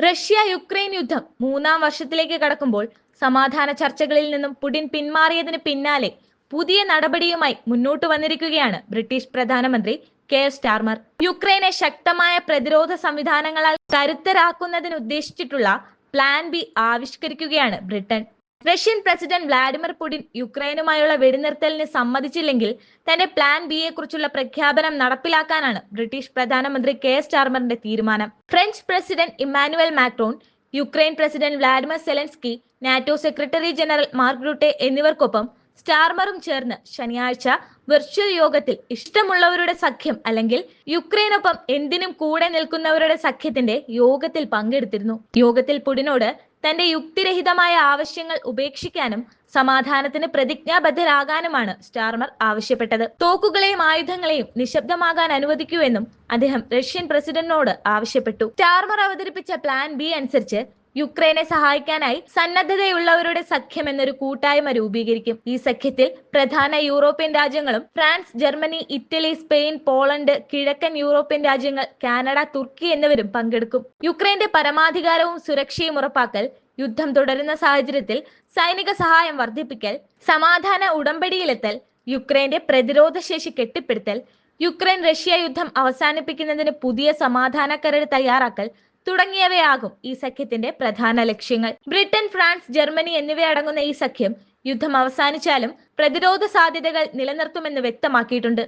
Russia Ukraine യുദ്ധം മൂന്നാം വർഷത്തിലേക്ക് കടക്കുമ്പോൾ സമാധാന ചർച്ചകളിൽ നിന്നും പുടിൻ പിന്മാറിയതിന് പിന്നാലെ പുതിയ നടപടിയുമായി മുന്നോട്ട് വന്നിരിക്കുകയാണ് ബ്രിട്ടീഷ് പ്രധാനമന്ത്രി കെയർ സ്റ്റാർമർ. യുക്രൈനെ ശക്തമായ പ്രതിരോധ സംവിധാനങ്ങളാൽ കരുത്തരാക്കുന്നതിന് ഉദ്ദേശിച്ചിട്ടുള്ള പ്ലാൻ ബി ആവിഷ്കരിക്കുകയാണ് Britain. Russian president Vladimir Putin യുക്രൈനുമായുള്ള വെടിനിർത്തലിന് സമ്മതിച്ചില്ലെങ്കിൽ തന്റെ പ്ലാൻ ബിയെ കുറിച്ചുള്ള പ്രഖ്യാപനം നടപ്പിലാക്കാനാണ് ബ്രിട്ടീഷ് പ്രധാനമന്ത്രി കെയർ സ്റ്റാർമറിന്റെ തീരുമാനം. French president Emmanuel Macron, Ukraine president Vladimir Zelensky, NATO secretary general mark Rutte എന്നിവർക്കൊപ്പം സ്റ്റാർമറും ചേർന്ന് ശനിയാഴ്ച വെർച്വൽ യോഗത്തിൽ ഇഷ്ടമുള്ളവരുടെ സഖ്യം അല്ലെങ്കിൽ യുക്രൈനൊപ്പം എന്തിനും കൂടെ നിൽക്കുന്നവരുടെ സഖ്യത്തിന്റെ യോഗത്തിൽ പങ്കെടുത്തിരുന്നു. യോഗത്തിൽ പുടിനോട് തന്റെ യുക്തിരഹിതമായ ആവശ്യങ്ങൾ ഉപേക്ഷിക്കാനും സമാധാനത്തിന് പ്രതിജ്ഞാബദ്ധരാകാനുമാണ് സ്റ്റാർമർ ആവശ്യപ്പെട്ടത്. തോക്കുകളെയും ആയുധങ്ങളെയും നിശബ്ദമാകാൻ അനുവദിക്കൂ എന്നും അദ്ദേഹം റഷ്യൻ പ്രസിഡന്റിനോട് ആവശ്യപ്പെട്ടു. സ്റ്റാർമർ അവതരിപ്പിച്ച പ്ലാൻ ബി അനുസരിച്ച് യുക്രൈനെ സഹായിക്കാനായി സന്നദ്ധതയുള്ളവരുടെ സഖ്യം എന്നൊരു കൂട്ടായ്മ രൂപീകരിക്കും. ഈ സഖ്യത്തിൽ പ്രധാന യൂറോപ്യൻ രാജ്യങ്ങളും France, Germany, Italy, Spain, Poland, കിഴക്കൻ യൂറോപ്യൻ രാജ്യങ്ങൾ, കാനഡ, തുർക്കി എന്നിവരും പങ്കെടുക്കും. യുക്രൈന്റെ പരമാധികാരവും സുരക്ഷയും ഉറപ്പാക്കൽ, യുദ്ധം തുടരുന്ന സാഹചര്യത്തിൽ സൈനിക സഹായം വർദ്ധിപ്പിക്കൽ, സമാധാന ഉടമ്പടിയിലെത്തൽ, യുക്രൈന്റെ പ്രതിരോധ ശേഷി കെട്ടിപ്പടുത്തൽ, യുക്രൈൻ റഷ്യ യുദ്ധം അവസാനിപ്പിക്കുന്നതിന് പുതിയ സമാധാന കരട് തയ്യാറാക്കൽ തുടങ്ങിയവയാകും ഈ സഖ്യത്തിന്റെ പ്രധാന ലക്ഷ്യങ്ങൾ. ബ്രിട്ടൻ, ഫ്രാൻസ്, ജർമ്മനി എന്നിവയടങ്ങുന്ന ഈ സഖ്യം യുദ്ധം അവസാനിച്ചാലും പ്രതിരോധ സാധ്യതകൾ നിലനിർത്തുമെന്ന് വ്യക്തമാക്കിയിട്ടുണ്ട്.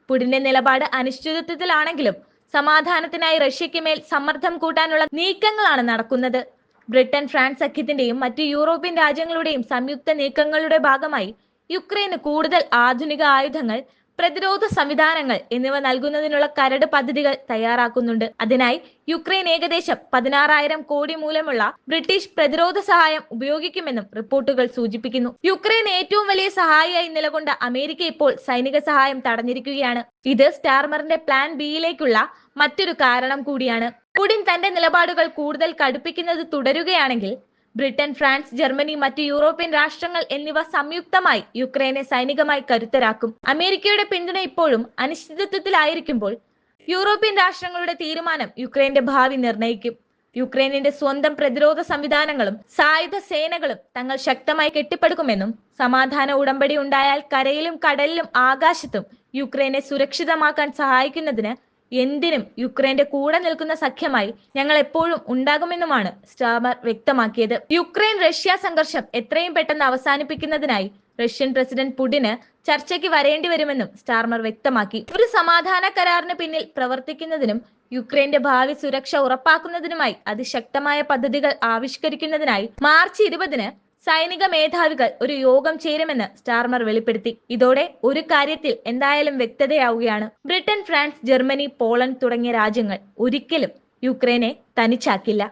പുടിന്റെ നിലപാട് അനിശ്ചിതത്വത്തിലാണെങ്കിലും സമാധാനത്തിനായി റഷ്യയ്ക്ക് മേൽ സമ്മർദ്ദം കൂട്ടാനുള്ള നീക്കങ്ങളാണ് നടക്കുന്നത്. ബ്രിട്ടൻ, ഫ്രാൻസ് സഖ്യത്തിന്റെയും മറ്റു യൂറോപ്യൻ രാജ്യങ്ങളുടെയും സംയുക്ത നീക്കങ്ങളുടെ ഭാഗമായി യുക്രൈന് കൂടുതൽ ആധുനിക ആയുധങ്ങൾ, പ്രതിരോധ സംവിധാനങ്ങൾ എന്നിവ നൽകുന്നതിനുള്ള കരട് പദ്ധതികൾ തയ്യാറാക്കുന്നുണ്ട്. അതിനായി യുക്രൈൻ ഏകദേശം 16,000 കോടി മൂല്യമുള്ള ബ്രിട്ടീഷ് പ്രതിരോധ സഹായം ഉപയോഗിക്കുമെന്നും റിപ്പോർട്ടുകൾ സൂചിപ്പിക്കുന്നു. യുക്രൈൻ ഏറ്റവും വലിയ സഹായിയായി നിലകൊണ്ട അമേരിക്ക ഇപ്പോൾ സൈനിക സഹായം തടഞ്ഞിരിക്കുകയാണ്. ഇത് സ്റ്റാർമറിന്റെ പ്ലാൻ ബിയിലേക്കുള്ള മറ്റൊരു കാരണം കൂടിയാണ്. പുടിൻ തന്റെ നിലപാടുകൾ കൂടുതൽ കടുപ്പിക്കുന്നത് തുടരുകയാണെങ്കിൽ ബ്രിട്ടൻ, ഫ്രാൻസ്, ജർമ്മനി, മറ്റ് യൂറോപ്യൻ രാഷ്ട്രങ്ങൾ എന്നിവ സംയുക്തമായി യുക്രൈനെ സൈനികമായി കരുത്തരാക്കും. അമേരിക്കയുടെ പിന്തുണ ഇപ്പോഴും അനിശ്ചിതത്വത്തിലായിരിക്കുമ്പോൾ യൂറോപ്യൻ രാഷ്ട്രങ്ങളുടെ തീരുമാനം യുക്രൈന്റെ ഭാവി നിർണ്ണയിക്കും. യുക്രൈനിന്റെ സ്വന്തം പ്രതിരോധ സംവിധാനങ്ങളും സായുധ സേനകളും തങ്ങൾ ശക്തമായി കെട്ടിപ്പടുക്കുമെന്നും സമാധാന ഉടമ്പടി ഉണ്ടായാൽ കരയിലും കടലിലും ആകാശത്തും യുക്രൈനെ സുരക്ഷിതമാക്കാൻ സഹായിക്കുന്നതിന് എന്തിനും യുക്രൈന്റെ കൂടെ നിൽക്കുന്ന സഖ്യമായി ഞങ്ങൾ എപ്പോഴും ഉണ്ടാകുമെന്നുമാണ് സ്റ്റാർമർ വ്യക്തമാക്കിയത്. യുക്രൈൻ റഷ്യ സംഘർഷം എത്രയും പെട്ടെന്ന് അവസാനിപ്പിക്കുന്നതിനായി റഷ്യൻ പ്രസിഡന്റ് പുടിന് ചർച്ചയ്ക്ക് വരേണ്ടി വരുമെന്നും സ്റ്റാർമർ വ്യക്തമാക്കി. ഒരു സമാധാന കരാറിന് പിന്നിൽ പ്രവർത്തിക്കുന്നതിനും യുക്രൈന്റെ ഭാവി സുരക്ഷ ഉറപ്പാക്കുന്നതിനുമായി അതിശക്തമായ പദ്ധതികൾ ആവിഷ്കരിക്കുന്നതിനായി മാർച്ച് 20-ന് സൈനിക മേധാവികൾ ഒരു യോഗം ചേരുമെന്ന് സ്റ്റാർമർ വെളിപ്പെടുത്തി. ഇതോടെ ഒരു കാര്യത്തിൽ എന്തായാലും വ്യക്തതയാവുകയാണ്. ബ്രിട്ടൻ, ഫ്രാൻസ്, ജർമ്മനി, പോളണ്ട് തുടങ്ങിയ രാജ്യങ്ങൾ ഒരിക്കലും യുക്രൈനെ തനിച്ചാക്കില്ല.